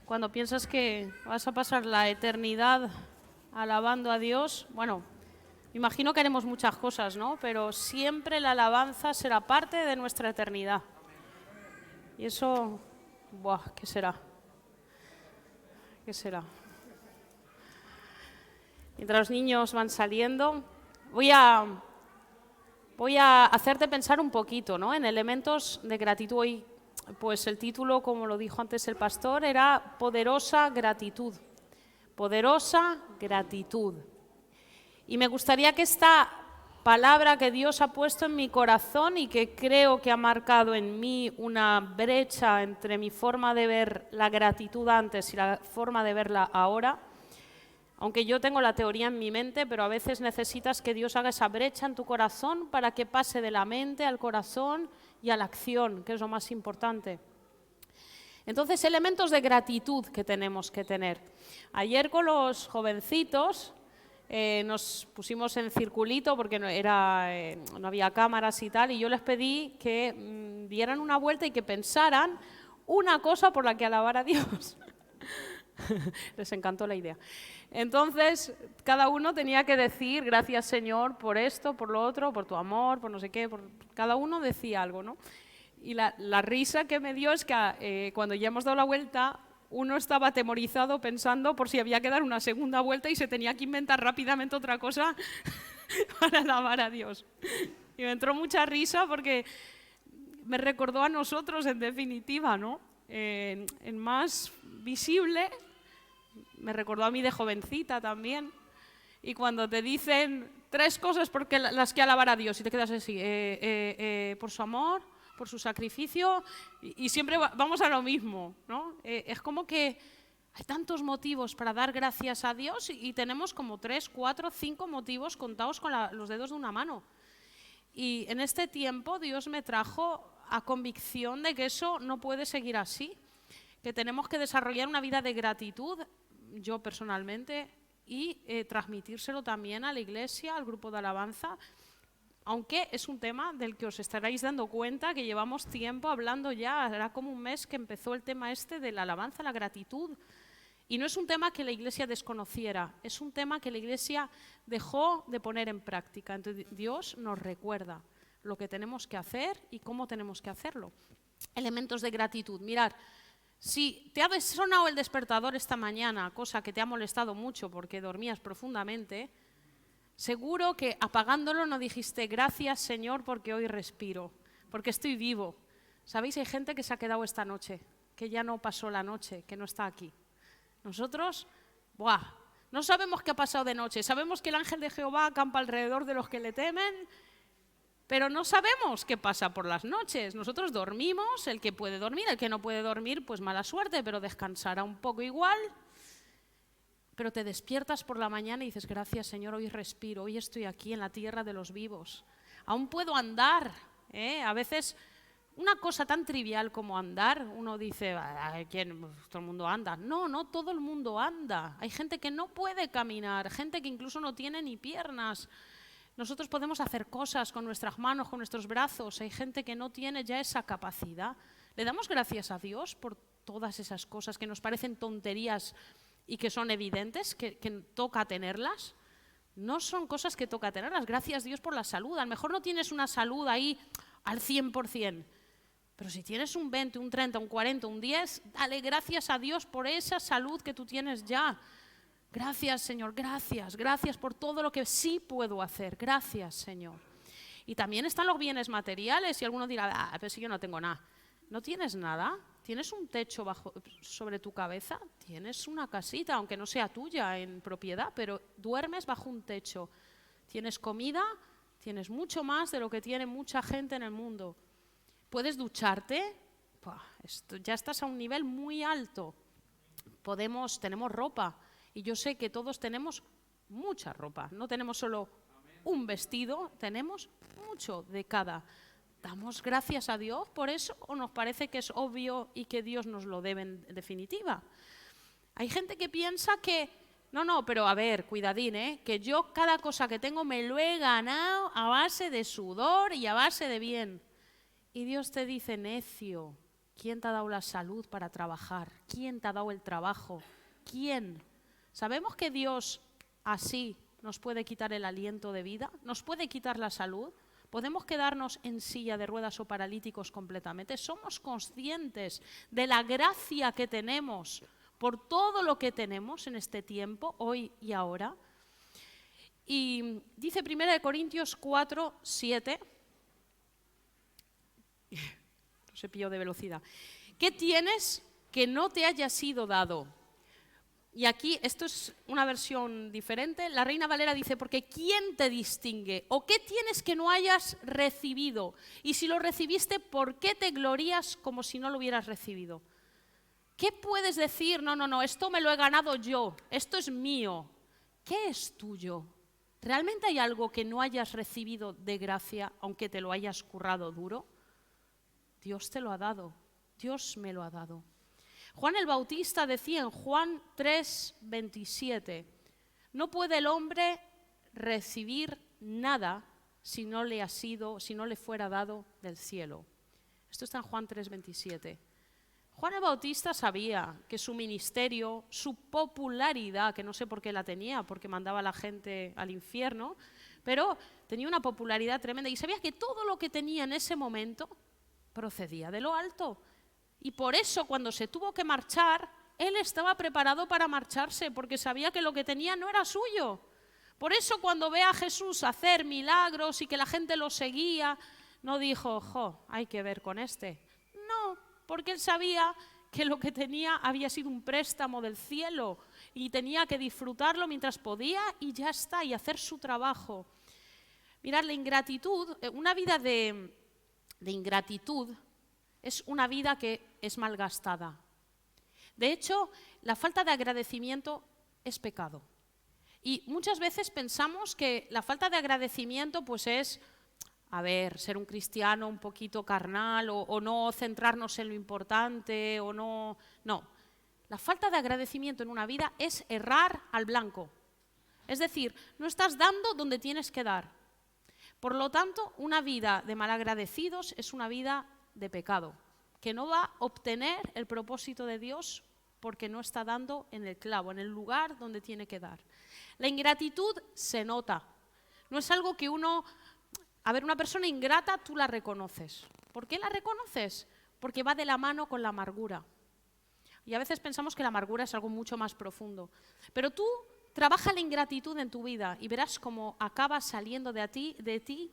cuando piensas que vas a pasar la eternidad alabando a Dios, bueno, imagino que haremos muchas cosas, ¿no? Pero siempre la alabanza será parte de nuestra eternidad. Y eso, ¡buah! ¿Qué será? ¿Qué será? Mientras los niños van saliendo, voy a hacerte pensar un poquito, ¿no? En elementos de gratitud. Hoy, pues el título, como lo dijo antes el pastor, era Poderosa Gratitud. Poderosa Gratitud. Y me gustaría que esta palabra que Dios ha puesto en mi corazón y que creo que ha marcado en mí una brecha entre mi forma de ver la gratitud antes y la forma de verla ahora, aunque yo tengo la teoría en mi mente, pero a veces necesitas que Dios haga esa brecha en tu corazón para que pase de la mente al corazón y a la acción, que es lo más importante. Entonces, elementos de gratitud que tenemos que tener. Ayer con los jovencitos nos pusimos en circulito porque no había cámaras y tal, y yo les pedí que dieran una vuelta y que pensaran una cosa por la que alabar a Dios. Les encantó la idea. Entonces, cada uno tenía que decir, gracias Señor por esto, por lo otro, por tu amor, por no sé qué, cada uno decía algo, ¿no? Y la risa que me dio es que cuando ya hemos dado la vuelta, uno estaba atemorizado pensando por si había que dar una segunda vuelta y se tenía que inventar rápidamente otra cosa para alabar a Dios. Y me entró mucha risa porque me recordó a nosotros en definitiva, ¿no? En más visible, me recordó a mí de jovencita también. Y cuando te dicen 3 cosas por las que alabar a Dios y te quedas así, por su amor, por su sacrificio, y siempre vamos a lo mismo, ¿no? Es como que hay tantos motivos para dar gracias a Dios y tenemos como 3, 4, 5 motivos contados con los dedos de una mano. Y en este tiempo Dios me trajo a convicción de que eso no puede seguir así, que tenemos que desarrollar una vida de gratitud, yo personalmente, y transmitírselo también a la iglesia, al grupo de alabanza, aunque es un tema del que os estaréis dando cuenta que llevamos tiempo hablando ya, hará como un mes que empezó el tema este de la alabanza, la gratitud. Y no es un tema que la iglesia desconociera, es un tema que la iglesia dejó de poner en práctica. Entonces Dios nos recuerda lo que tenemos que hacer y cómo tenemos que hacerlo. Elementos de gratitud. Mirad, si te ha sonado el despertador esta mañana, cosa que te ha molestado mucho porque dormías profundamente, seguro que apagándolo no dijiste gracias Señor porque hoy respiro, porque estoy vivo. ¿Sabéis? Hay gente que se ha quedado esta noche, que ya no pasó la noche, que no está aquí. Nosotros, no sabemos qué ha pasado de noche, sabemos que el ángel de Jehová acampa alrededor de los que le temen, pero no sabemos qué pasa por las noches. Nosotros dormimos, el que puede dormir, el que no puede dormir, pues mala suerte, pero descansará un poco igual. Pero te despiertas por la mañana y dices, gracias Señor, hoy respiro, hoy estoy aquí en la tierra de los vivos. Aún puedo andar, A veces una cosa tan trivial como andar, uno dice, ¿quién? Todo el mundo anda. No, no todo el mundo anda. Hay gente que no puede caminar, gente que incluso no tiene ni piernas. Nosotros podemos hacer cosas con nuestras manos, con nuestros brazos. Hay gente que no tiene ya esa capacidad. Le damos gracias a Dios por todas esas cosas que nos parecen tonterías y que son evidentes, que toca tenerlas. No son cosas que toca tenerlas. Gracias Dios por la salud. A lo mejor no tienes una salud ahí al 100%. Pero si tienes un 20, un 30, un 40, un 10, dale gracias a Dios por esa salud que tú tienes ya. Gracias, Señor, gracias por todo lo que sí puedo hacer. Gracias, Señor. Y también están los bienes materiales y alguno dirá, pero si yo no tengo nada. ¿No tienes nada? ¿Tienes un techo sobre tu cabeza? ¿Tienes una casita, aunque no sea tuya en propiedad, pero duermes bajo un techo? ¿Tienes comida? Tienes mucho más de lo que tiene mucha gente en el mundo. ¿Puedes ducharte? Ya estás a un nivel muy alto. Tenemos ropa. Y yo sé que todos tenemos mucha ropa. No tenemos solo un vestido, tenemos mucho de cada. ¿Damos gracias a Dios por eso o nos parece que es obvio y que Dios nos lo debe en definitiva? Hay gente que piensa que, no, pero a ver, cuidadín, que yo cada cosa que tengo me lo he ganado a base de sudor y a base de bien. Y Dios te dice, necio, ¿Quién te ha dado la salud para trabajar? ¿Quién te ha dado el trabajo? ¿Quién? ¿Sabemos que Dios así nos puede quitar el aliento de vida? ¿Nos puede quitar la salud? ¿Podemos quedarnos en silla de ruedas o paralíticos completamente? ¿Somos conscientes de la gracia que tenemos por todo lo que tenemos en este tiempo, hoy y ahora? Y dice 1 Corintios 4, 7, no se pilló de velocidad, ¿qué tienes que no te haya sido dado? Y aquí, esto es una versión diferente, la Reina Valera dice, porque ¿quién te distingue? ¿O qué tienes que no hayas recibido? Y si lo recibiste, ¿por qué te glorías como si no lo hubieras recibido? ¿Qué puedes decir? No, esto me lo he ganado yo, esto es mío. ¿Qué es tuyo? ¿Realmente hay algo que no hayas recibido de gracia, aunque te lo hayas currado duro? Dios te lo ha dado, Dios me lo ha dado. Juan el Bautista decía en Juan 3, 27, no puede el hombre recibir nada si no le fuera dado del cielo. Esto está en Juan 3, 27. Juan el Bautista sabía que su ministerio, su popularidad, que no sé por qué la tenía, porque mandaba a la gente al infierno, pero tenía una popularidad tremenda y sabía que todo lo que tenía en ese momento procedía de lo alto. Y por eso cuando se tuvo que marchar, él estaba preparado para marcharse, porque sabía que lo que tenía no era suyo. Por eso cuando ve a Jesús hacer milagros y que la gente lo seguía, no dijo, hay que ver con este. No, porque él sabía que lo que tenía había sido un préstamo del cielo y tenía que disfrutarlo mientras podía y ya está, y hacer su trabajo. Mirad, la ingratitud, una vida de ingratitud, es una vida que es malgastada. De hecho, la falta de agradecimiento es pecado. Y muchas veces pensamos que la falta de agradecimiento pues es, ser un cristiano un poquito carnal o no centrarnos en lo importante o no. No, la falta de agradecimiento en una vida es errar al blanco. Es decir, no estás dando donde tienes que dar. Por lo tanto, una vida de malagradecidos es una vida de pecado, que no va a obtener el propósito de Dios porque no está dando en el clavo, en el lugar donde tiene que dar. La ingratitud se nota. No es algo que una persona ingrata tú la reconoces. ¿Por qué la reconoces? Porque va de la mano con la amargura. Y a veces pensamos que la amargura es algo mucho más profundo. Pero tú trabaja la ingratitud en tu vida y verás cómo acaba saliendo de ti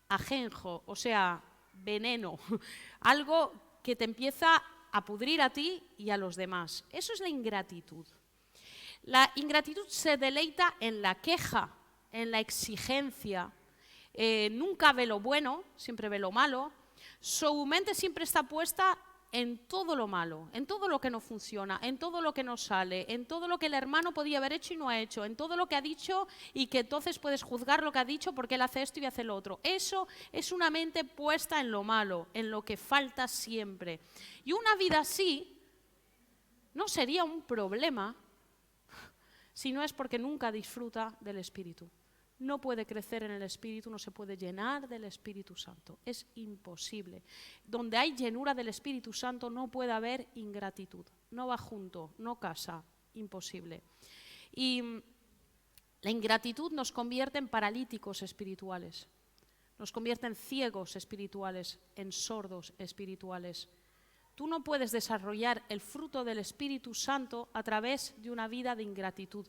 ajenjo, o sea, veneno, algo que te empieza a pudrir a ti y a los demás. Eso es la ingratitud. La ingratitud se deleita en la queja, en la exigencia. Nunca ve lo bueno, siempre ve lo malo. Su mente siempre está puesta en todo lo malo, en todo lo que no funciona, en todo lo que no sale, en todo lo que el hermano podía haber hecho y no ha hecho, en todo lo que ha dicho y que entonces puedes juzgar lo que ha dicho porque él hace esto y hace lo otro. Eso es una mente puesta en lo malo, en lo que falta siempre. Y una vida así no sería un problema si no es porque nunca disfruta del Espíritu. No puede crecer en el Espíritu, no se puede llenar del Espíritu Santo. Es imposible. Donde hay llenura del Espíritu Santo no puede haber ingratitud. No va junto, no casa. Imposible. Y la ingratitud nos convierte en paralíticos espirituales. Nos convierte en ciegos espirituales, en sordos espirituales. Tú no puedes desarrollar el fruto del Espíritu Santo a través de una vida de ingratitud.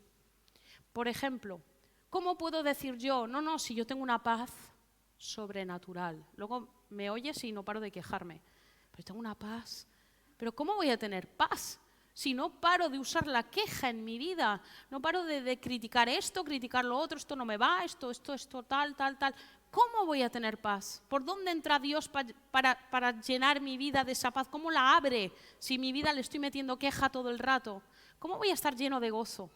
Por ejemplo, ¿cómo puedo decir yo, si yo tengo una paz sobrenatural? Luego me oyes y no paro de quejarme. Pero tengo una paz. ¿Pero cómo voy a tener paz si no paro de usar la queja en mi vida? No paro de criticar esto, criticar lo otro, esto no me va, esto, tal. ¿Cómo voy a tener paz? ¿Por dónde entra Dios para llenar mi vida de esa paz? ¿Cómo la abre si mi vida le estoy metiendo queja todo el rato? ¿Cómo voy a estar lleno de gozo?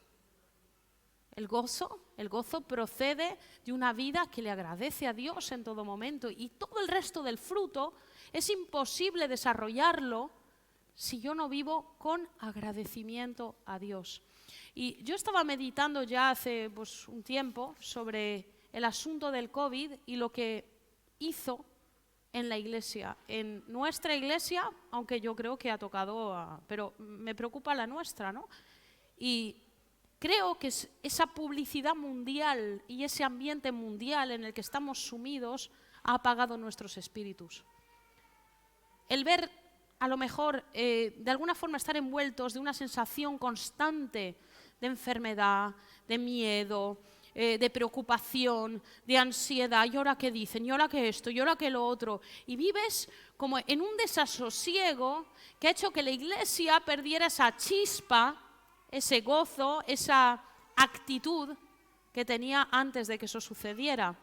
El gozo procede de una vida que le agradece a Dios en todo momento, y todo el resto del fruto es imposible desarrollarlo si yo no vivo con agradecimiento a Dios. Y yo estaba meditando ya hace un tiempo sobre el asunto del COVID y lo que hizo en la iglesia, en nuestra iglesia, aunque yo creo que ha tocado, pero me preocupa la nuestra, ¿no? Y creo que esa publicidad mundial y ese ambiente mundial en el que estamos sumidos ha apagado nuestros espíritus. El ver, a lo mejor, de alguna forma estar envueltos de una sensación constante de enfermedad, de miedo, de preocupación, de ansiedad, y ahora qué dicen, y ahora qué esto, y ahora qué lo otro, y vives como en un desasosiego que ha hecho que la iglesia perdiera esa chispa, ese gozo, esa actitud que tenía antes de que eso sucediera.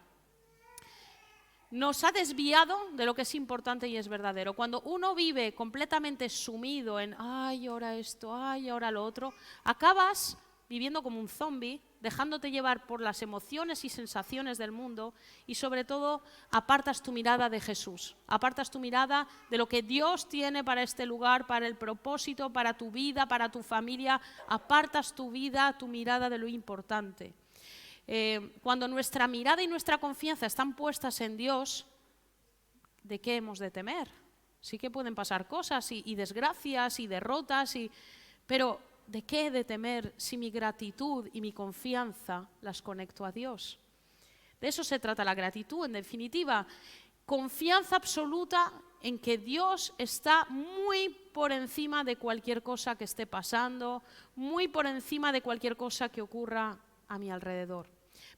Nos ha desviado de lo que es importante y es verdadero. Cuando uno vive completamente sumido en ay, ahora esto, ay, ahora lo otro, acabas viviendo como un zombie, dejándote llevar por las emociones y sensaciones del mundo y sobre todo apartas tu mirada de Jesús, apartas tu mirada de lo que Dios tiene para este lugar, para el propósito, para tu vida, para tu familia, apartas tu vida, tu mirada de lo importante. Cuando nuestra mirada y nuestra confianza están puestas en Dios, ¿de qué hemos de temer? Sí que pueden pasar cosas y desgracias y derrotas, pero ¿de qué he de temer si mi gratitud y mi confianza las conecto a Dios? De eso se trata la gratitud, en definitiva. Confianza absoluta en que Dios está muy por encima de cualquier cosa que esté pasando, muy por encima de cualquier cosa que ocurra a mi alrededor.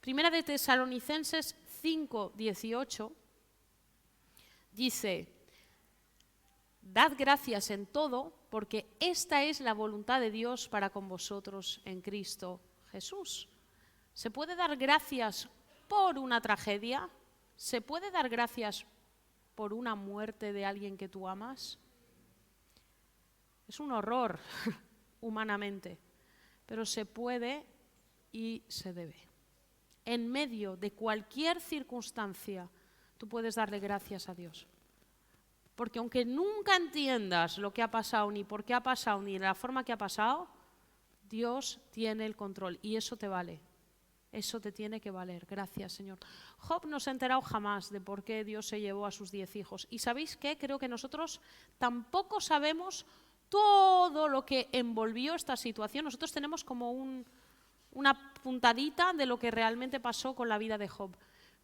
Primera de Tesalonicenses 5:18 dice: dad gracias en todo, porque esta es la voluntad de Dios para con vosotros en Cristo Jesús. ¿Se puede dar gracias por una tragedia? ¿Se puede dar gracias por una muerte de alguien que tú amas? Es un horror humanamente, pero se puede y se debe. En medio de cualquier circunstancia, tú puedes darle gracias a Dios. Porque aunque nunca entiendas lo que ha pasado, ni por qué ha pasado, ni de la forma que ha pasado, Dios tiene el control y eso te vale. Eso te tiene que valer. Gracias, Señor. Job no se ha enterado jamás de por qué Dios se llevó a sus 10 hijos. ¿Y sabéis qué? Creo que nosotros tampoco sabemos todo lo que envolvió esta situación. Nosotros tenemos como una puntadita de lo que realmente pasó con la vida de Job.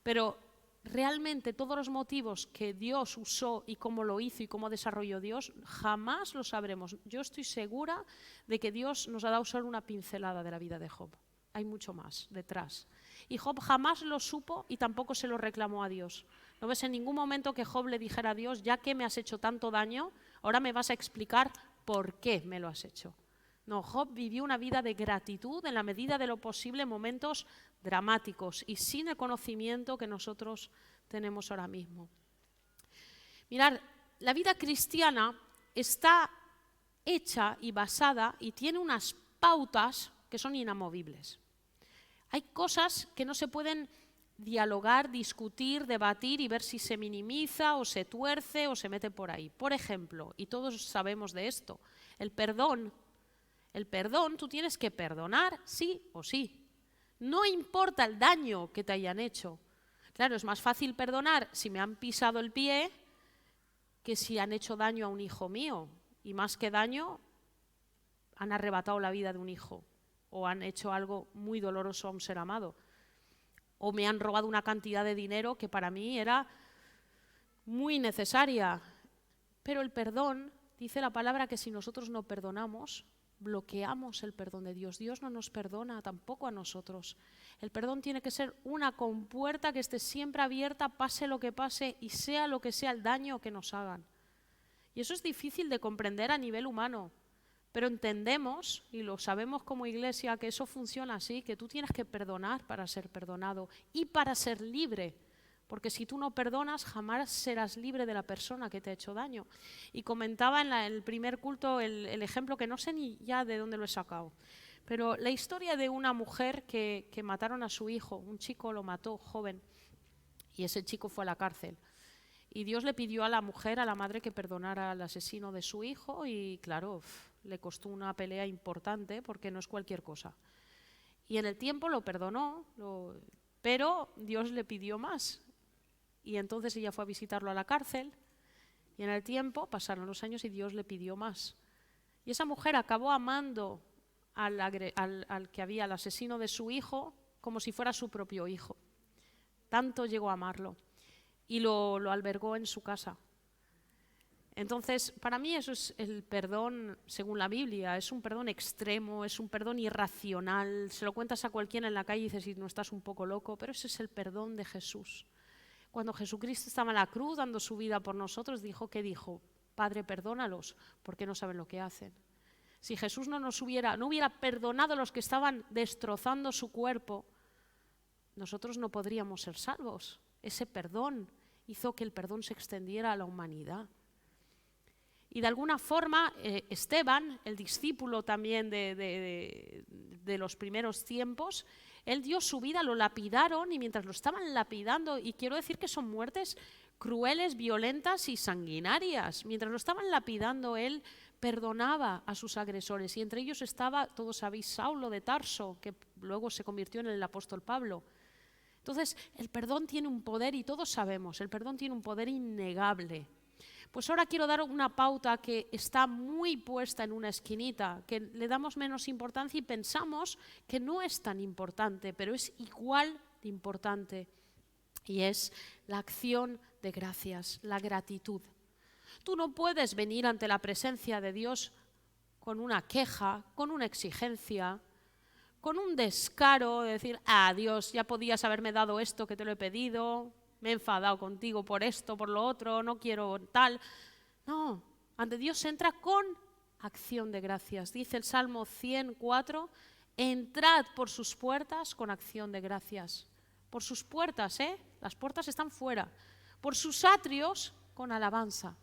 Pero realmente todos los motivos que Dios usó y cómo lo hizo y cómo desarrolló Dios, jamás lo sabremos. Yo estoy segura de que Dios nos ha dado solo una pincelada de la vida de Job. Hay mucho más detrás. Y Job jamás lo supo y tampoco se lo reclamó a Dios. No ves en ningún momento que Job le dijera a Dios, ya que me has hecho tanto daño, ahora me vas a explicar por qué me lo has hecho. No, Job vivió una vida de gratitud en la medida de lo posible en momentos dramáticos y sin el conocimiento que nosotros tenemos ahora mismo. Mirad, la vida cristiana está hecha y basada y tiene unas pautas que son inamovibles. Hay cosas que no se pueden dialogar, discutir, debatir y ver si se minimiza o se tuerce o se mete por ahí. Por ejemplo, y todos sabemos de esto, el perdón. El perdón, tú tienes que perdonar sí o sí. No importa el daño que te hayan hecho. Claro, es más fácil perdonar si me han pisado el pie que si han hecho daño a un hijo mío. Y más que daño, han arrebatado la vida de un hijo. O han hecho algo muy doloroso a un ser amado. O me han robado una cantidad de dinero que para mí era muy necesaria. Pero el perdón, dice la palabra que si nosotros no perdonamos, bloqueamos el perdón de Dios. Dios no nos perdona tampoco a nosotros. El perdón tiene que ser una compuerta que esté siempre abierta, pase lo que pase y sea lo que sea el daño que nos hagan. Y eso es difícil de comprender a nivel humano, pero entendemos y lo sabemos como iglesia que eso funciona así, que tú tienes que perdonar para ser perdonado y para ser libre. Porque si tú no perdonas, jamás serás libre de la persona que te ha hecho daño. Y comentaba en el primer culto el ejemplo, que no sé ni ya de dónde lo he sacado, pero la historia de una mujer que mataron a su hijo, un chico lo mató joven, y ese chico fue a la cárcel. Y Dios le pidió a la mujer, a la madre, que perdonara al asesino de su hijo y claro, le costó una pelea importante porque no es cualquier cosa. Y en el tiempo lo perdonó, pero Dios le pidió más. y entonces ella fue a visitarlo a la cárcel, y en el tiempo pasaron los años y Dios le pidió más. Y esa mujer acabó amando al asesino de su hijo como si fuera su propio hijo. Tanto llegó a amarlo y lo albergó en su casa. Entonces, para mí eso es el perdón según la Biblia, es un perdón extremo, es un perdón irracional, se lo cuentas a cualquiera en la calle y dices, si no estás un poco loco, pero ese es el perdón de Jesús. Cuando Jesucristo estaba en la cruz dando su vida por nosotros, ¿qué dijo? Padre, perdónalos, porque no saben lo que hacen. Si Jesús no hubiera perdonado a los que estaban destrozando su cuerpo, nosotros no podríamos ser salvos. Ese perdón hizo que el perdón se extendiera a la humanidad. Y de alguna forma, Esteban, el discípulo también de los primeros tiempos, él dio su vida, lo lapidaron, y mientras lo estaban lapidando, y quiero decir que son muertes crueles, violentas y sanguinarias, mientras lo estaban lapidando, él perdonaba a sus agresores, y entre ellos estaba, todos sabéis, Saulo de Tarso, que luego se convirtió en el apóstol Pablo. Entonces, el perdón tiene un poder, y todos sabemos, el perdón tiene un poder innegable. Pues ahora quiero dar una pauta que está muy puesta en una esquinita, que le damos menos importancia y pensamos que no es tan importante, pero es igual de importante, y es la acción de gracias, la gratitud. Tú no puedes venir ante la presencia de Dios con una queja, con una exigencia, con un descaro de decir, Dios, ya podías haberme dado esto que te lo he pedido, me he enfadado contigo por esto, por lo otro, no quiero tal. No, ante Dios se entra con acción de gracias. Dice el Salmo 104, entrad por sus puertas con acción de gracias. Por sus puertas, las puertas están fuera. Por sus atrios con alabanza.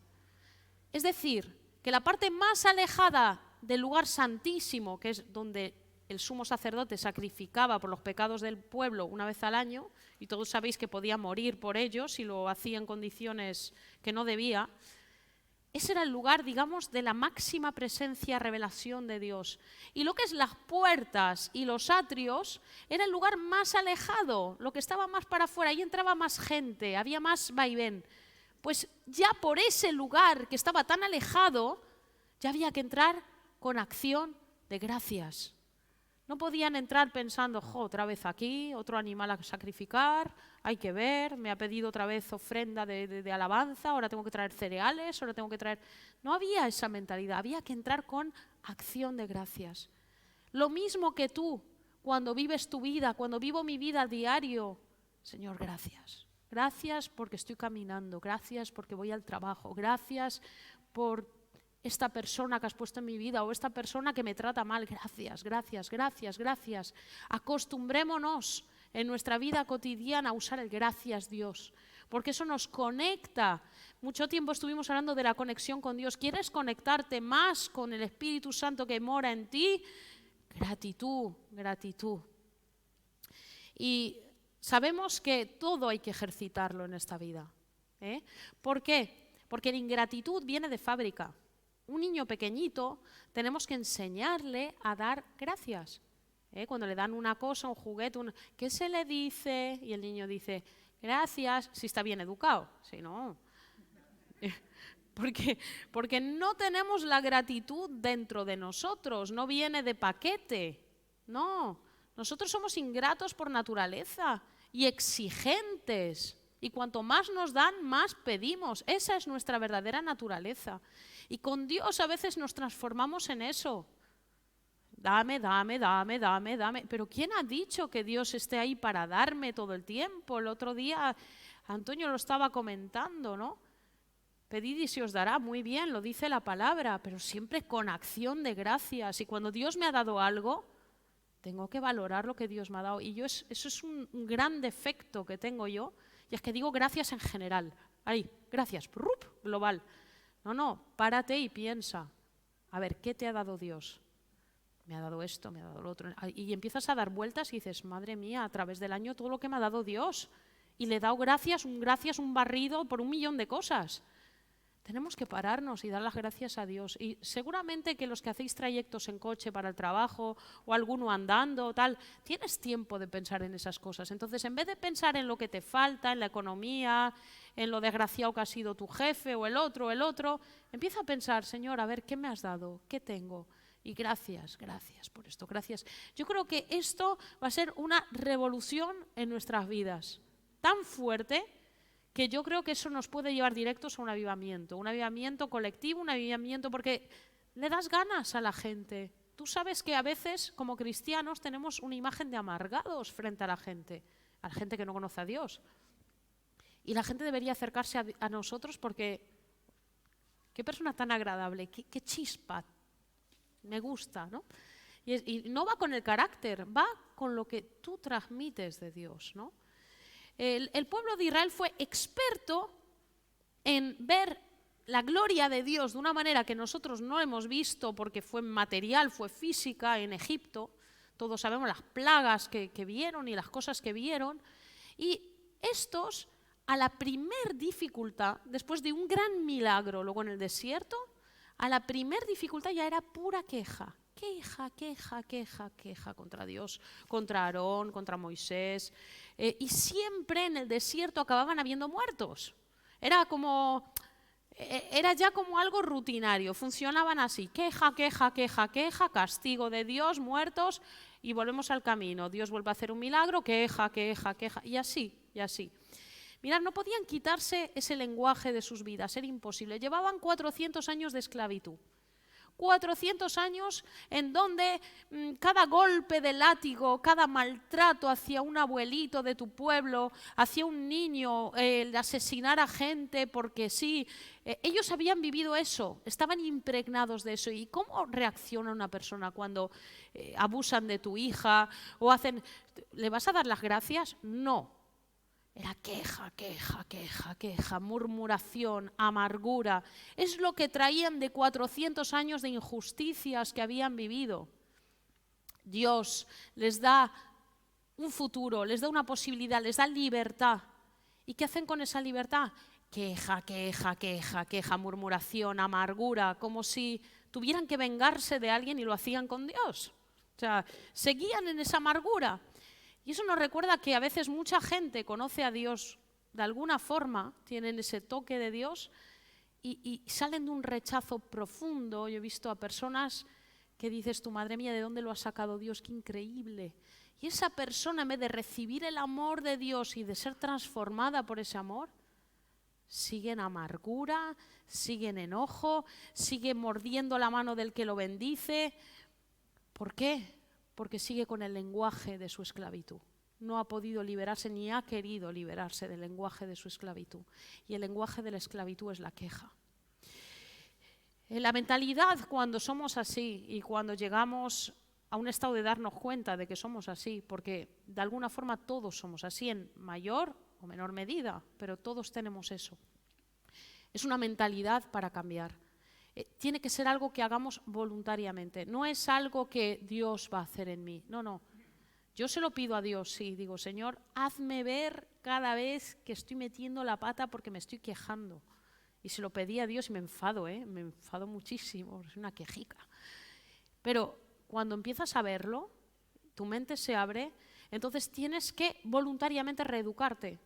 Es decir, que la parte más alejada del lugar santísimo, que es donde el sumo sacerdote sacrificaba por los pecados del pueblo una vez al año, y todos sabéis que podía morir por ellos si lo hacía en condiciones que no debía. Ese era el lugar, digamos, de la máxima presencia, revelación de Dios. Y lo que es las puertas y los atrios era el lugar más alejado, lo que estaba más para afuera, ahí entraba más gente, había más vaivén. Pues ya por ese lugar que estaba tan alejado, ya había que entrar con acción de gracias. No podían entrar pensando, otra vez aquí, otro animal a sacrificar, hay que ver, me ha pedido otra vez ofrenda de alabanza, ahora tengo que traer cereales, ahora tengo que traer... No había esa mentalidad, había que entrar con acción de gracias. Lo mismo que tú, cuando vives tu vida, cuando vivo mi vida a diario, Señor, gracias. Gracias porque estoy caminando, gracias porque voy al trabajo, gracias por esta persona que has puesto en mi vida o esta persona que me trata mal, gracias, gracias, gracias, gracias. Acostumbrémonos en nuestra vida cotidiana a usar el gracias Dios, porque eso nos conecta. Mucho tiempo estuvimos hablando de la conexión con Dios. ¿Quieres conectarte más con el Espíritu Santo que mora en ti? Gratitud, gratitud. Y sabemos que todo hay que ejercitarlo en esta vida. ¿Por qué? Porque la ingratitud viene de fábrica. Un niño pequeñito tenemos que enseñarle a dar gracias. Cuando le dan una cosa, un juguete, ¿qué se le dice? Y el niño dice, gracias, si está bien educado. Si no, porque no tenemos la gratitud dentro de nosotros, no viene de paquete. No, nosotros somos ingratos por naturaleza y exigentes. Y cuanto más nos dan, más pedimos. Esa es nuestra verdadera naturaleza. Y con Dios a veces nos transformamos en eso. Dame, dame, dame, dame, dame. Pero ¿quién ha dicho que Dios esté ahí para darme todo el tiempo? El otro día Antonio lo estaba comentando, ¿no? Pedid y se os dará, muy bien, lo dice la palabra, pero siempre con acción de gracias. Y cuando Dios me ha dado algo, tengo que valorar lo que Dios me ha dado. Y eso es un gran defecto que tengo yo. Y es que digo gracias en general. Ahí, gracias, global. No, párate y piensa. A ver, ¿qué te ha dado Dios? Me ha dado esto, me ha dado lo otro. Y empiezas a dar vueltas y dices, madre mía, a través del año todo lo que me ha dado Dios. Y le he dado gracias, un barrido por 1.000.000 de cosas. tenemos que pararnos y dar las gracias a Dios. Y seguramente que los que hacéis trayectos en coche para el trabajo o alguno andando, tal, tienes tiempo de pensar en esas cosas. Entonces, en vez de pensar en lo que te falta, en la economía, en lo desgraciado que ha sido tu jefe o el otro, empieza a pensar, Señor, a ver, ¿qué me has dado? ¿Qué tengo? Y gracias por esto, gracias. Yo creo que esto va a ser una revolución en nuestras vidas, tan fuerte que yo creo que eso nos puede llevar directos a un avivamiento colectivo, un avivamiento porque le das ganas a la gente. Tú sabes que a veces como cristianos tenemos una imagen de amargados frente a la gente que no conoce a Dios. Y la gente debería acercarse a nosotros porque qué persona tan agradable, qué chispa, me gusta, ¿no? Y no va con el carácter, va con lo que tú transmites de Dios, ¿no? El pueblo de Israel fue experto en ver la gloria de Dios de una manera que nosotros no hemos visto porque fue material, fue física en Egipto. Todos sabemos las plagas que vieron y las cosas que vieron. Y estos, a la primer dificultad, después de un gran milagro luego en el desierto, a la primer dificultad ya era pura queja. Queja contra Dios, contra Aarón, contra Moisés. Y siempre en el desierto acababan habiendo muertos. Era ya como algo rutinario, funcionaban así, queja, castigo de Dios, muertos, y volvemos al camino. Dios vuelve a hacer un milagro, queja, y así. Mirad, no podían quitarse ese lenguaje de sus vidas, era imposible. Llevaban 400 años de esclavitud. 400 años en donde cada golpe de látigo, cada maltrato hacia un abuelito de tu pueblo, hacia un niño, el asesinar a gente porque sí, ellos habían vivido eso, estaban impregnados de eso. ¿Y cómo reacciona una persona cuando abusan de tu hija o hacen... ¿Le vas a dar las gracias? No. Era queja, murmuración, amargura. Es lo que traían de 400 años de injusticias que habían vivido. Dios les da un futuro, les da una posibilidad, les da libertad. ¿Y qué hacen con esa libertad? Queja, murmuración, amargura, como si tuvieran que vengarse de alguien y lo hacían con Dios. O sea, seguían en esa amargura. Y eso nos recuerda que a veces mucha gente conoce a Dios de alguna forma, tienen ese toque de Dios y salen de un rechazo profundo. Yo he visto a personas que dices, tu madre mía, ¿de dónde lo ha sacado Dios? ¡Qué increíble! Y esa persona, en vez de recibir el amor de Dios y de ser transformada por ese amor, sigue en amargura, sigue en enojo, sigue mordiendo la mano del que lo bendice. ¿Por qué? Porque sigue con el lenguaje de su esclavitud. No ha podido liberarse ni ha querido liberarse del lenguaje de su esclavitud. Y el lenguaje de la esclavitud es la queja. La mentalidad cuando somos así y cuando llegamos a un estado de darnos cuenta de que somos así, porque de alguna forma todos somos así en mayor o menor medida, pero todos tenemos eso. Es una mentalidad para cambiar. Tiene que ser algo que hagamos voluntariamente. No es algo que Dios va a hacer en mí. No. Yo se lo pido a Dios, sí. Digo, Señor, hazme ver cada vez que estoy metiendo la pata porque me estoy quejando. Y se lo pedí a Dios y me enfado, me enfado muchísimo. Es una quejica. Pero cuando empiezas a verlo, tu mente se abre, entonces tienes que voluntariamente reeducarte.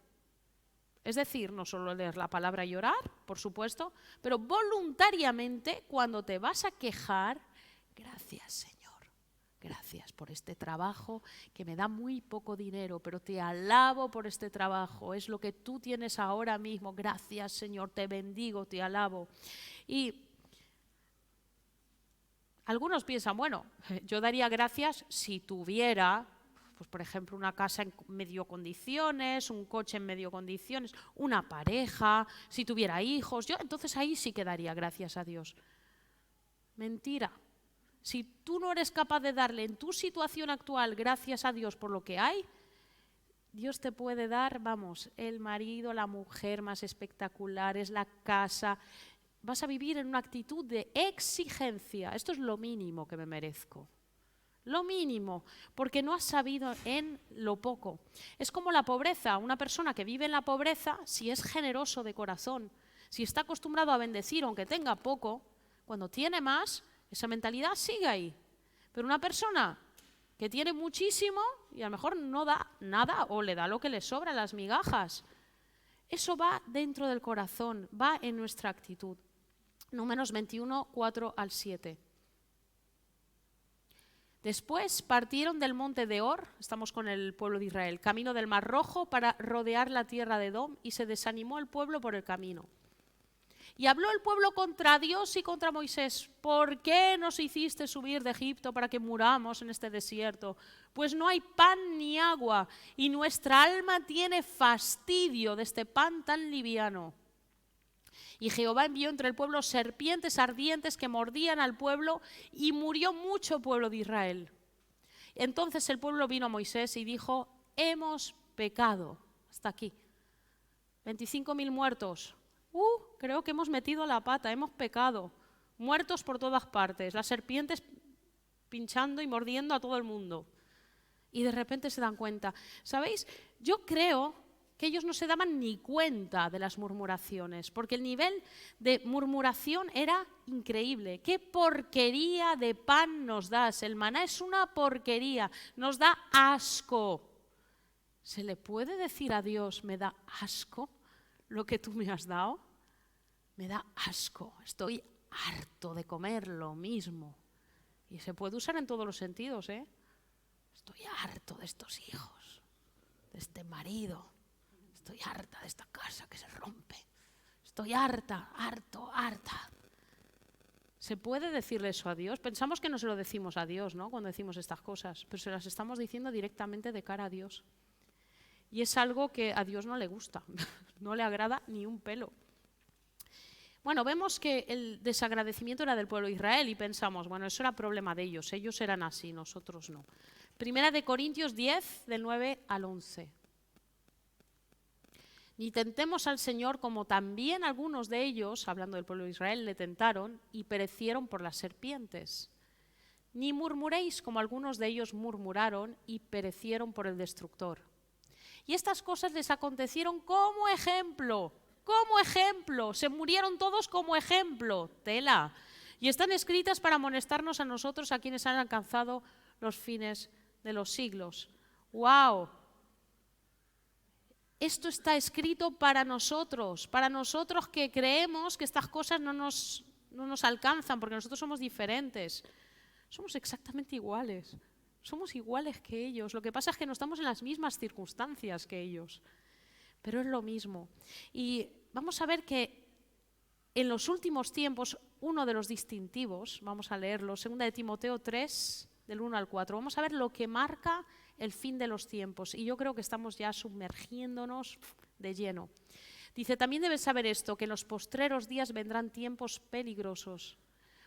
Es decir, no solo leer la palabra y orar, por supuesto, pero voluntariamente cuando te vas a quejar, gracias Señor, gracias por este trabajo que me da muy poco dinero, pero te alabo por este trabajo, es lo que tú tienes ahora mismo, gracias Señor, te bendigo, te alabo. Y algunos piensan, bueno, yo daría gracias si tuviera... Pues, por ejemplo, una casa en medio condiciones, un coche en medio condiciones, una pareja, si tuviera hijos, yo entonces ahí sí que daría gracias a Dios. Mentira. Si tú no eres capaz de darle en tu situación actual gracias a Dios por lo que hay, Dios te puede dar, vamos, el marido, la mujer más espectaculares, la casa. Vas a vivir en una actitud de exigencia. Esto es lo mínimo que me merezco. Lo mínimo, porque no has sabido en lo poco. Es como la pobreza. Una persona que vive en la pobreza, si es generoso de corazón, Si está acostumbrado a bendecir aunque tenga poco, cuando tiene más, esa mentalidad sigue ahí. Pero una persona que tiene muchísimo y a lo mejor no da nada o le da lo que le sobra, las migajas, eso va dentro del corazón, va en nuestra actitud. Números 21, 4 al 7. Después partieron del monte de Or, estamos con el pueblo de Israel, camino del Mar Rojo para rodear la tierra de Edom, y se desanimó el pueblo por el camino. Y habló el pueblo contra Dios y contra Moisés: ¿por qué nos hiciste subir de Egipto para que muramos en este desierto? Pues no hay pan ni agua, y nuestra alma tiene fastidio de este pan tan liviano. Y Jehová envió entre el pueblo serpientes ardientes que mordían al pueblo, y murió mucho pueblo de Israel. Entonces el pueblo vino a Moisés y dijo: hemos pecado. Hasta aquí. 25.000 muertos. Creo que hemos metido la pata, hemos pecado. Muertos por todas partes, las serpientes pinchando y mordiendo a todo el mundo. Y de repente se dan cuenta. ¿Sabéis? Yo creo que ellos no se daban ni cuenta de las murmuraciones, porque el nivel de murmuración era increíble. ¿Qué porquería de pan nos das? El maná es una porquería, nos da asco. ¿Se le puede decir a Dios: me da asco lo que tú me has dado? Me da asco, estoy harto de comer lo mismo. Y se puede usar en todos los sentidos, ¿eh? Estoy harto de estos hijos, de este marido. Estoy harta de esta casa que se rompe. Estoy harta. ¿Se puede decirle eso a Dios? Pensamos que no se lo decimos a Dios, ¿no?, cuando decimos estas cosas, pero se las estamos diciendo directamente de cara a Dios. Y es algo que a Dios no le gusta, no le agrada ni un pelo. Bueno, vemos que el desagradecimiento era del pueblo de Israel y pensamos, bueno, eso era problema de ellos eran así, nosotros no. Primera de Corintios 10, del 9 al 11. Ni tentemos al Señor como también algunos de ellos, hablando del pueblo de Israel, le tentaron y perecieron por las serpientes. Ni murmuréis como algunos de ellos murmuraron y perecieron por el destructor. Y estas cosas les acontecieron como ejemplo, se murieron todos como ejemplo, tela. Y están escritas para amonestarnos a nosotros, a quienes han alcanzado los fines de los siglos. ¡Wow! Esto está escrito para nosotros que creemos que estas cosas no nos alcanzan, porque nosotros somos diferentes. Somos exactamente iguales. Somos iguales que ellos. Lo que pasa es que no estamos en las mismas circunstancias que ellos. Pero es lo mismo. Y vamos a ver que en los últimos tiempos, uno de los distintivos, vamos a leerlo, 2 de Timoteo 3, del 1 al 4, vamos a ver lo que marca el fin de los tiempos. Y yo creo que estamos ya sumergiéndonos de lleno. Dice: también debes saber esto, que en los postreros días vendrán tiempos peligrosos,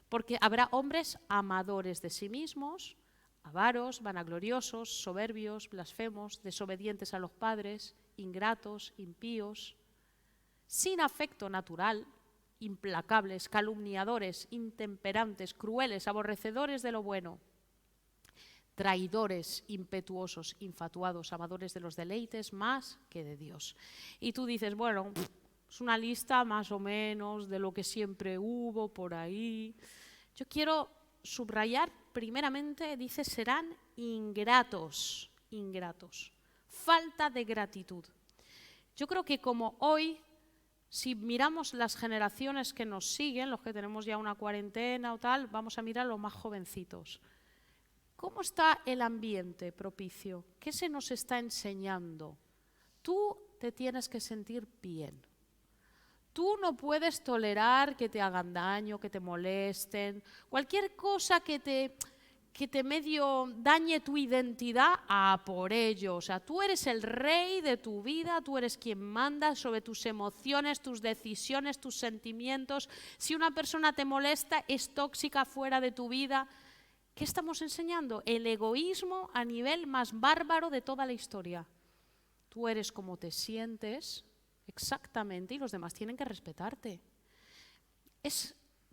porque habrá hombres amadores de sí mismos, avaros, vanagloriosos, soberbios, blasfemos, desobedientes a los padres, ingratos, impíos, sin afecto natural, implacables, calumniadores, intemperantes, crueles, aborrecedores de lo bueno, traidores, impetuosos, infatuados, amadores de los deleites más que de Dios. Y tú dices, bueno, es una lista más o menos de lo que siempre hubo por ahí. Yo quiero subrayar, primeramente, dice, serán ingratos, falta de gratitud. Yo creo que como hoy, si miramos las generaciones que nos siguen, los que tenemos ya una cuarentena o tal, vamos a mirar los más jovencitos. ¿Cómo está el ambiente propicio? ¿Qué se nos está enseñando? Tú te tienes que sentir bien. Tú no puedes tolerar que te hagan daño, que te molesten, cualquier cosa que te medio dañe tu identidad, a por ello. O sea, tú eres el rey de tu vida, tú eres quien manda sobre tus emociones, tus decisiones, tus sentimientos. Si una persona te molesta, es tóxica fuera de tu vida. ¿Qué estamos enseñando? El egoísmo a nivel más bárbaro de toda la historia. Tú eres como te sientes exactamente y los demás tienen que respetarte.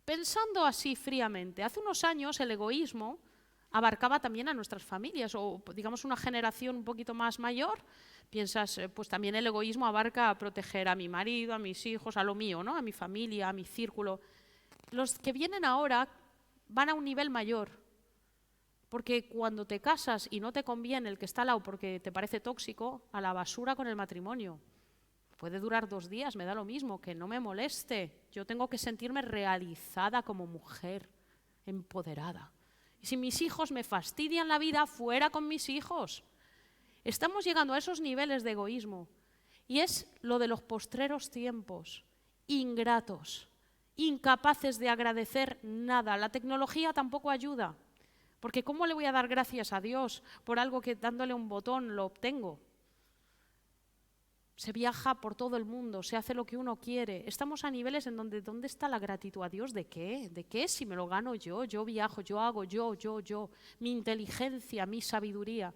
Pensando así fríamente, hace unos años el egoísmo abarcaba también a nuestras familias, o digamos una generación un poquito más mayor, piensas, pues también el egoísmo abarca a proteger a mi marido, a mis hijos, a lo mío, ¿no? A mi familia, a mi círculo. Los que vienen ahora van a un nivel mayor, porque cuando te casas y no te conviene el que está al lado porque te parece tóxico, a la basura con el matrimonio. Puede durar 2 días, me da lo mismo, que no me moleste. Yo tengo que sentirme realizada como mujer, empoderada. Y si mis hijos me fastidian la vida, fuera con mis hijos. Estamos llegando a esos niveles de egoísmo. Y es lo de los postreros tiempos, ingratos, incapaces de agradecer nada. La tecnología tampoco ayuda. Porque ¿cómo le voy a dar gracias a Dios por algo que dándole un botón lo obtengo? Se viaja por todo el mundo, se hace lo que uno quiere. Estamos a niveles en donde ¿dónde está la gratitud a Dios? ¿De qué? ¿De qué si me lo gano yo viajo, yo hago, yo? Mi inteligencia, mi sabiduría.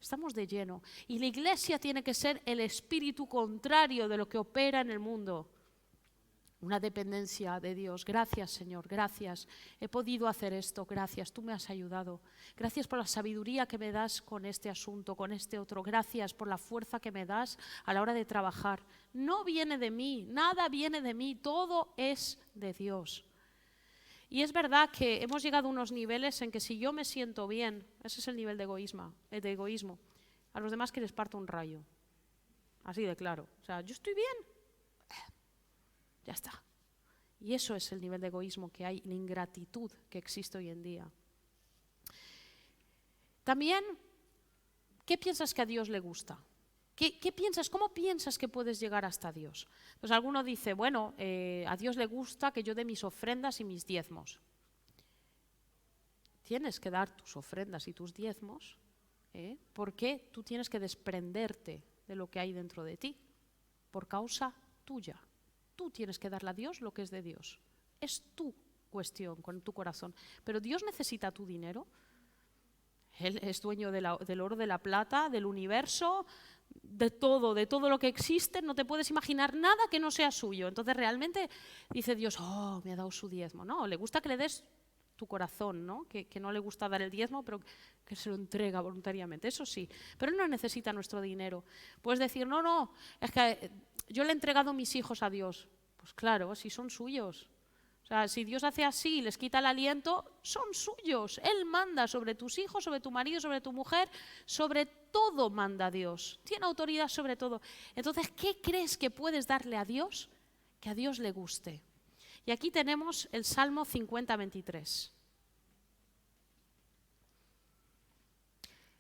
Estamos de lleno. Y la iglesia tiene que ser el espíritu contrario de lo que opera en el mundo. Una dependencia de Dios. Gracias, Señor, gracias. He podido hacer esto, gracias, tú me has ayudado. Gracias por la sabiduría que me das con este asunto, con este otro. Gracias por la fuerza que me das a la hora de trabajar. No viene de mí, nada viene de mí, todo es de Dios. Y es verdad que hemos llegado a unos niveles en que si yo me siento bien, ese es el nivel de egoísmo, a los demás que les parto un rayo. Así de claro. O sea, yo estoy bien. Ya está. Y eso es el nivel de egoísmo que hay, la ingratitud que existe hoy en día. También, ¿qué piensas que a Dios le gusta? ¿Qué piensas? ¿Cómo piensas que puedes llegar hasta Dios? Pues alguno dice, bueno, a Dios le gusta que yo dé mis ofrendas y mis diezmos. Tienes que dar tus ofrendas y tus diezmos, porque tú tienes que desprenderte de lo que hay dentro de ti, por causa tuya. Tú tienes que darle a Dios lo que es de Dios. Es tu cuestión con tu corazón. Pero Dios necesita tu dinero. Él es dueño del oro, de la plata, del universo, de todo lo que existe. No te puedes imaginar nada que no sea suyo. Entonces realmente dice Dios, oh, me ha dado su diezmo. No, le gusta que le des tu corazón, ¿no? Que no le gusta dar el diezmo, pero que se lo entrega voluntariamente. Eso sí, pero Él no necesita nuestro dinero. Puedes decir, no, es que yo le he entregado mis hijos a Dios. Pues claro, si son suyos. O sea, si Dios hace así y les quita el aliento, son suyos. Él manda sobre tus hijos, sobre tu marido, sobre tu mujer, sobre todo manda Dios. Tiene autoridad sobre todo. Entonces, ¿qué crees que puedes darle a Dios que a Dios le guste? Y aquí tenemos el Salmo 50:23.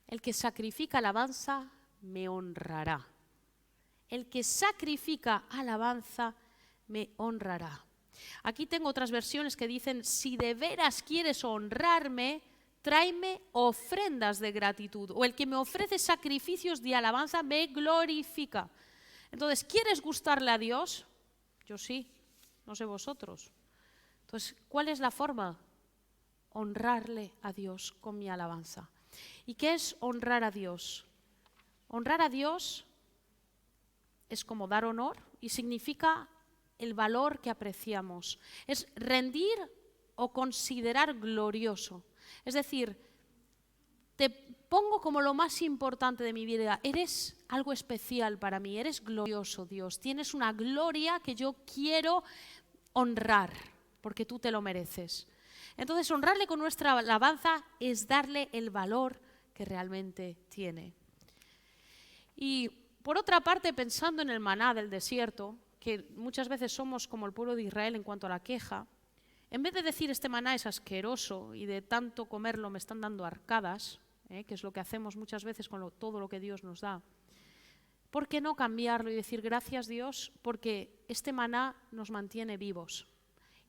El que sacrifica alabanza me honrará. El que sacrifica alabanza me honrará. Aquí tengo otras versiones que dicen, si de veras quieres honrarme, tráeme ofrendas de gratitud. O el que me ofrece sacrificios de alabanza me glorifica. Entonces, ¿quieres gustarle a Dios? Yo sí, no sé vosotros. Entonces, ¿cuál es la forma? Honrarle a Dios con mi alabanza. ¿Y qué es honrar a Dios? Honrar a Dios es como dar honor y significa el valor que apreciamos. Es rendir o considerar glorioso. Es decir, te pongo como lo más importante de mi vida. Eres algo especial para mí, eres glorioso, Dios. Tienes una gloria que yo quiero honrar, porque tú te lo mereces. Entonces, honrarle con nuestra alabanza es darle el valor que realmente tiene. Y por otra parte, pensando en el maná del desierto, que muchas veces somos como el pueblo de Israel en cuanto a la queja, en vez de decir este maná es asqueroso y de tanto comerlo me están dando arcadas, que es lo que hacemos muchas veces con todo lo que Dios nos da, ¿por qué no cambiarlo y decir gracias Dios? Porque este maná nos mantiene vivos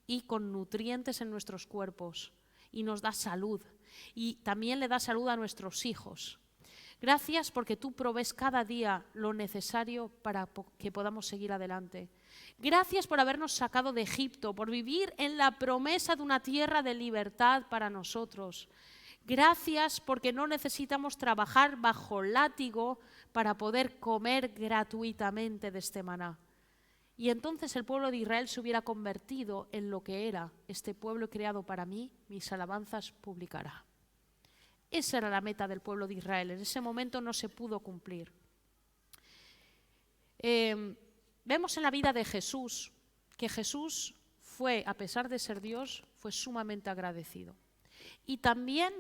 y con nutrientes en nuestros cuerpos y nos da salud y también le da salud a nuestros hijos. Gracias porque tú provees cada día lo necesario para que podamos seguir adelante. Gracias por habernos sacado de Egipto, por vivir en la promesa de una tierra de libertad para nosotros. Gracias porque no necesitamos trabajar bajo látigo para poder comer gratuitamente de este maná. Y entonces el pueblo de Israel se hubiera convertido en lo que era. Este pueblo creado para mí, mis alabanzas publicará. Esa era la meta del pueblo de Israel. En ese momento no se pudo cumplir. Vemos en la vida de Jesús que Jesús fue, a pesar de ser Dios, fue sumamente agradecido. Y también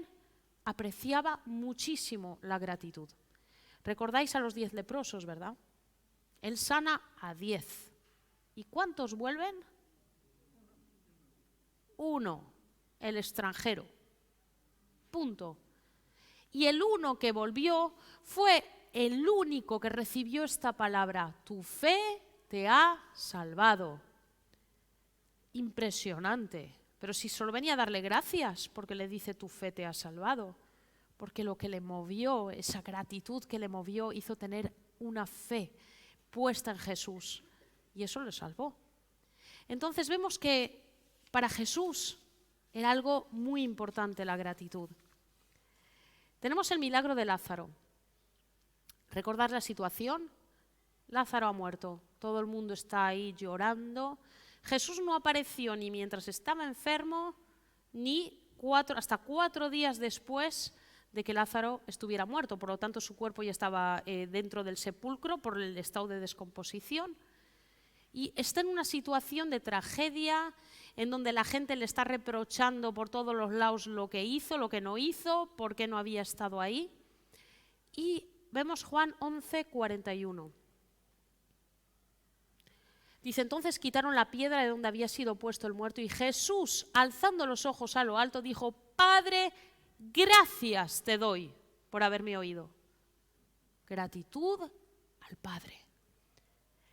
apreciaba muchísimo la gratitud. Recordáis a los 10 leprosos, ¿verdad? Él sana a 10. ¿Y cuántos vuelven? 1, el extranjero. Punto. Y el 1 que volvió fue el único que recibió esta palabra: tu fe te ha salvado. Impresionante. Pero si solo venía a darle gracias porque le dice tu fe te ha salvado. Porque lo que le movió, esa gratitud que le movió, hizo tener una fe puesta en Jesús. Y eso le salvó. Entonces vemos que para Jesús era algo muy importante la gratitud. Tenemos el milagro de Lázaro. ¿Recordad la situación? Lázaro ha muerto. Todo el mundo está ahí llorando. Jesús no apareció ni mientras estaba enfermo, ni hasta 4 días después de que Lázaro estuviera muerto. Por lo tanto, su cuerpo ya estaba dentro del sepulcro por el estado de descomposición. Y está en una situación de tragedia, en donde la gente le está reprochando por todos los lados lo que hizo, lo que no hizo, por qué no había estado ahí. Y vemos Juan 11:41. Dice, entonces quitaron la piedra de donde había sido puesto el muerto y Jesús, alzando los ojos a lo alto, dijo, Padre, gracias te doy por haberme oído. Gratitud al Padre.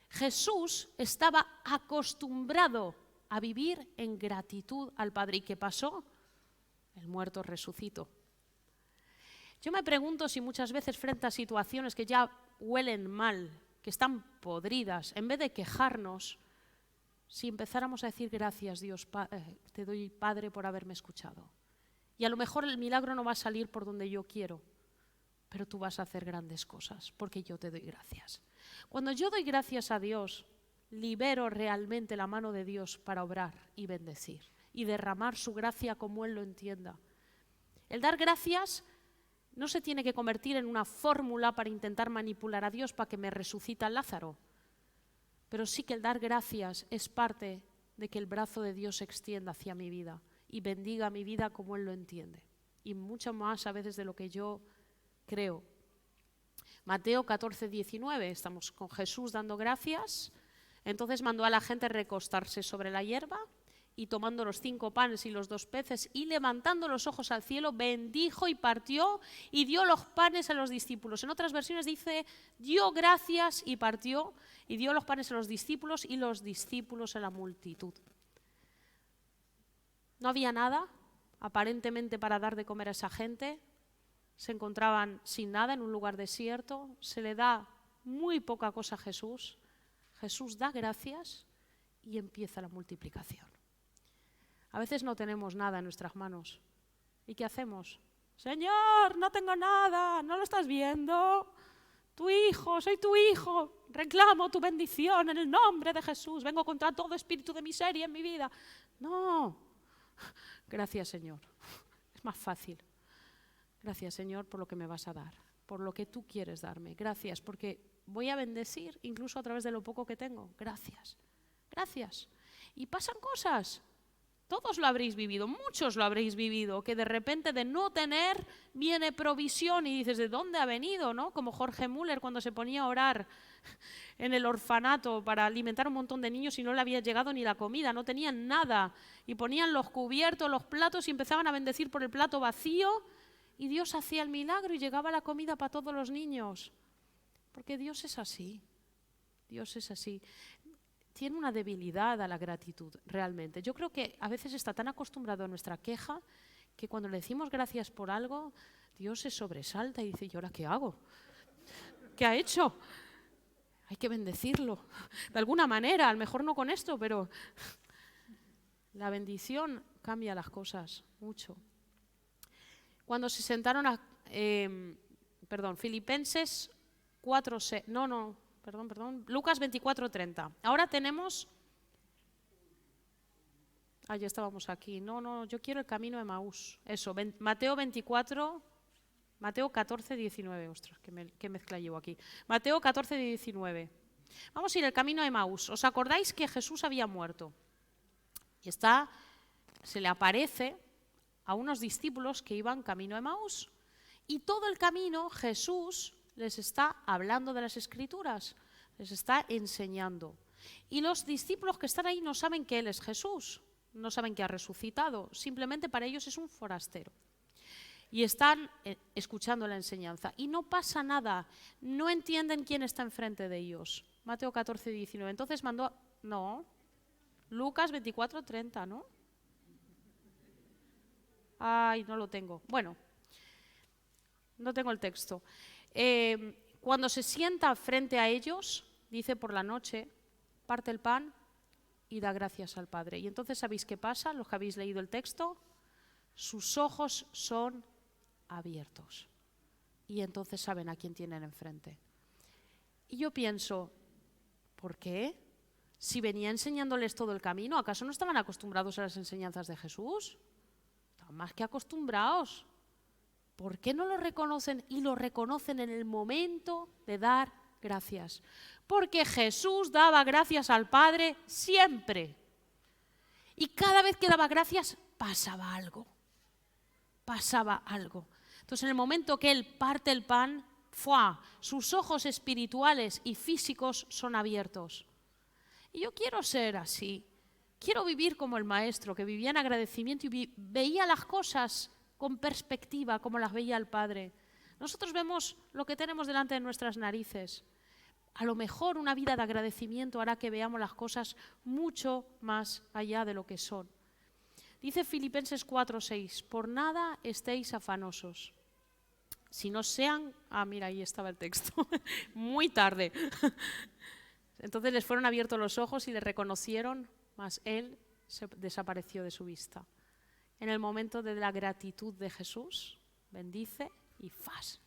Jesús estaba acostumbrado a vivir en gratitud al Padre. ¿Y qué pasó? El muerto resucitó. Yo me pregunto si muchas veces frente a situaciones que ya huelen mal, que están podridas, en vez de quejarnos, si empezáramos a decir gracias Dios, te doy Padre por haberme escuchado. Y a lo mejor el milagro no va a salir por donde yo quiero, pero tú vas a hacer grandes cosas porque yo te doy gracias. Cuando yo doy gracias a Dios, libero realmente la mano de Dios para obrar y bendecir y derramar su gracia como Él lo entienda. El dar gracias no se tiene que convertir en una fórmula para intentar manipular a Dios para que me resucita Lázaro. Pero sí que el dar gracias es parte de que el brazo de Dios se extienda hacia mi vida y bendiga mi vida como Él lo entiende. Y mucho más a veces de lo que yo creo. Mateo 14:19, estamos con Jesús dando gracias. Entonces mandó a la gente recostarse sobre la hierba y tomando los 5 panes y los 2 peces y levantando los ojos al cielo, bendijo y partió y dio los panes a los discípulos. En otras versiones dice, dio gracias y partió y dio los panes a los discípulos y los discípulos a la multitud. No había nada, aparentemente, para dar de comer a esa gente. Se encontraban sin nada en un lugar desierto. Se le da muy poca cosa a Jesús. Jesús da gracias y empieza la multiplicación. A veces no tenemos nada en nuestras manos. ¿Y qué hacemos? Señor, no tengo nada, ¿no lo estás viendo? Tu hijo, soy tu hijo, reclamo tu bendición en el nombre de Jesús, vengo contra todo espíritu de miseria en mi vida. No, gracias Señor, es más fácil. Gracias Señor por lo que me vas a dar, por lo que tú quieres darme. Gracias porque voy a bendecir incluso a través de lo poco que tengo. Gracias, gracias. Y pasan cosas. Todos lo habréis vivido, muchos lo habréis vivido, que de repente de no tener viene provisión y dices, ¿de dónde ha venido? ¿No? Como Jorge Müller cuando se ponía a orar en el orfanato para alimentar a un montón de niños y no le había llegado ni la comida, no tenían nada. Y ponían los cubiertos, los platos y empezaban a bendecir por el plato vacío y Dios hacía el milagro y llegaba la comida para todos los niños. Porque Dios es así, Dios es así. Tiene una debilidad a la gratitud, realmente. Yo creo que a veces está tan acostumbrado a nuestra queja que cuando le decimos gracias por algo, Dios se sobresalta y dice, ¿y ahora qué hago? ¿Qué ha hecho? Hay que bendecirlo. De alguna manera, a lo mejor no con esto, pero la bendición cambia las cosas mucho. Cuando se sentaron a... Filipenses 4:6... Lucas 24:30. Ahora tenemos... ya estábamos aquí. Yo quiero el camino de Emaús. Eso, Mateo 24, Mateo 14, 19. Ostras, qué mezcla llevo aquí. Mateo 14, 19. Vamos a ir el camino de Emaús. ¿Os acordáis que Jesús había muerto? Y se le aparece a unos discípulos que iban camino a Emaús. Y todo el camino Jesús les está hablando de las Escrituras, les está enseñando. Y los discípulos que están ahí no saben que Él es Jesús, no saben que ha resucitado, simplemente para ellos es un forastero. Y están escuchando la enseñanza. Y no pasa nada, no entienden quién está enfrente de ellos. Mateo 14, 19. Entonces Lucas 24, 30, ¿no? Ay, no lo tengo. Bueno, no tengo el texto. Cuando se sienta frente a ellos, dice por la noche, parte el pan y da gracias al Padre. Y entonces, ¿sabéis qué pasa? Los que habéis leído el texto, sus ojos son abiertos. Y entonces saben a quién tienen enfrente. Y yo pienso, ¿por qué? Si venía enseñándoles todo el camino, ¿acaso no estaban acostumbrados a las enseñanzas de Jesús? Estaban más que acostumbrados. ¿Por qué no lo reconocen y lo reconocen en el momento de dar gracias? Porque Jesús daba gracias al Padre siempre. Y cada vez que daba gracias pasaba algo. Pasaba algo. Entonces en el momento que Él parte el pan, ¡fua!, sus ojos espirituales y físicos son abiertos. Y yo quiero ser así. Quiero vivir como el Maestro, que vivía en agradecimiento y veía las cosas con perspectiva, como las veía el Padre. Nosotros vemos lo que tenemos delante de nuestras narices. A lo mejor una vida de agradecimiento hará que veamos las cosas mucho más allá de lo que son. Dice Filipenses 4:6, por nada estéis afanosos. Si no sean... mira, ahí estaba el texto. Muy tarde. Entonces les fueron abiertos los ojos y le reconocieron, mas Él se desapareció de su vista. En el momento de la gratitud de Jesús, bendice y ¡fas!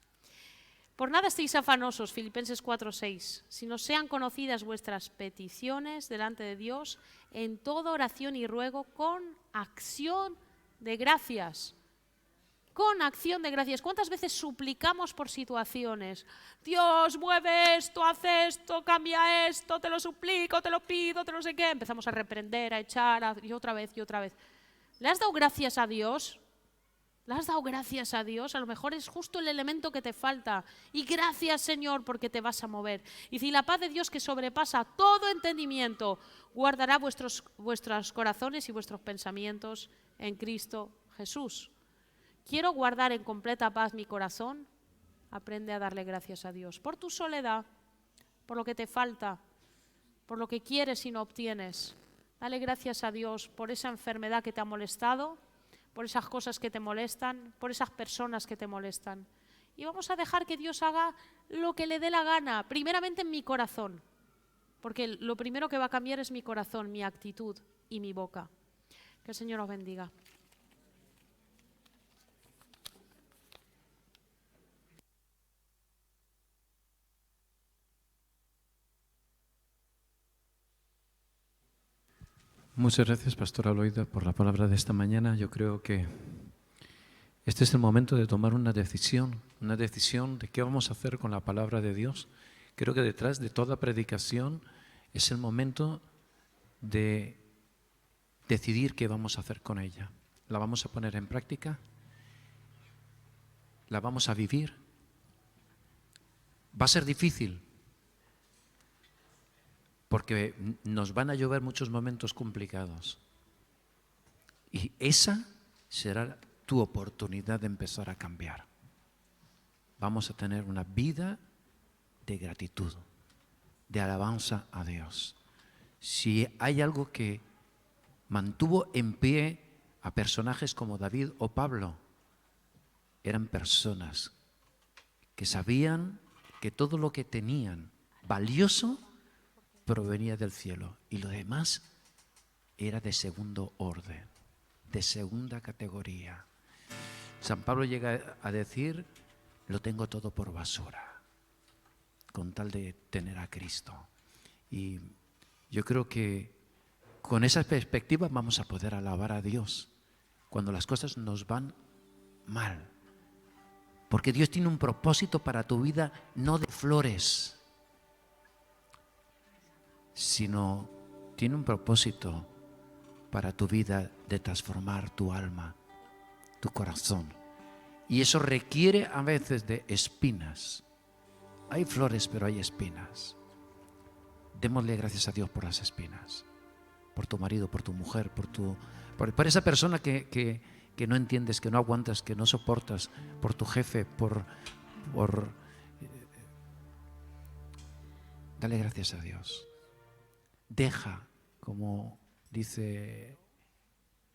Por nada estéis afanosos, Filipenses 4:6, sino sean conocidas vuestras peticiones delante de Dios en toda oración y ruego con acción de gracias. Con acción de gracias. ¿Cuántas veces suplicamos por situaciones? Dios, mueve esto, haz esto, cambia esto, te lo suplico, te lo pido, te lo sé qué. Empezamos a reprender, a echar, y otra vez y otra vez. ¿Le has dado gracias a Dios? ¿Le has dado gracias a Dios? A lo mejor es justo el elemento que te falta. Y gracias, Señor, porque te vas a mover. Y si la paz de Dios que sobrepasa todo entendimiento guardará vuestros corazones y vuestros pensamientos en Cristo Jesús. Quiero guardar en completa paz mi corazón. Aprende a darle gracias a Dios por tu soledad, por lo que te falta, por lo que quieres y no obtienes. Dale gracias a Dios por esa enfermedad que te ha molestado, por esas cosas que te molestan, por esas personas que te molestan. Y vamos a dejar que Dios haga lo que le dé la gana, primeramente en mi corazón, porque lo primero que va a cambiar es mi corazón, mi actitud y mi boca. Que el Señor os bendiga. Muchas gracias, Pastora Loida, por la palabra de esta mañana. Yo creo que este es el momento de tomar una decisión de qué vamos a hacer con la palabra de Dios. Creo que detrás de toda predicación es el momento de decidir qué vamos a hacer con ella. ¿La vamos a poner en práctica? ¿La vamos a vivir? Va a ser difícil, porque nos van a llover muchos momentos complicados. Y esa será tu oportunidad de empezar a cambiar. Vamos a tener una vida de gratitud, de alabanza a Dios. Si hay algo que mantuvo en pie a personajes como David o Pablo, eran personas que sabían que todo lo que tenían valioso provenía del cielo y lo demás era de segundo orden, de segunda categoría. San Pablo llega a decir, lo tengo todo por basura, con tal de tener a Cristo. Y yo creo que con esa perspectiva vamos a poder alabar a Dios cuando las cosas nos van mal. Porque Dios tiene un propósito para tu vida, no de flores, sino tiene un propósito para tu vida de transformar tu alma, tu corazón. Y eso requiere a veces de espinas. Hay flores, pero hay espinas. Démosle gracias a Dios por las espinas, por tu marido, por tu mujer, por esa persona que no entiendes, que no aguantas, que no soportas, por tu jefe, dale gracias a Dios. Deja, como dice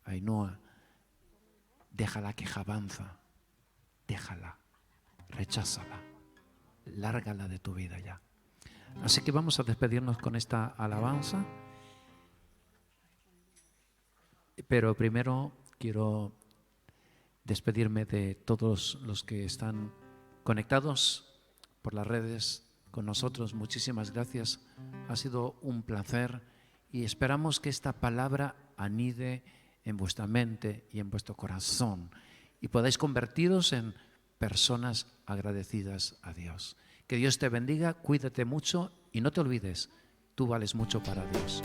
Ainhoa, deja la quejabanza, déjala, recházala, lárgala de tu vida ya. Así que vamos a despedirnos con esta alabanza, pero primero quiero despedirme de todos los que están conectados por las redes con nosotros. Muchísimas gracias, ha sido un placer y esperamos que esta palabra anide en vuestra mente y en vuestro corazón y podáis convertiros en personas agradecidas a Dios. Que Dios te bendiga, cuídate mucho y no te olvides, tú vales mucho para Dios.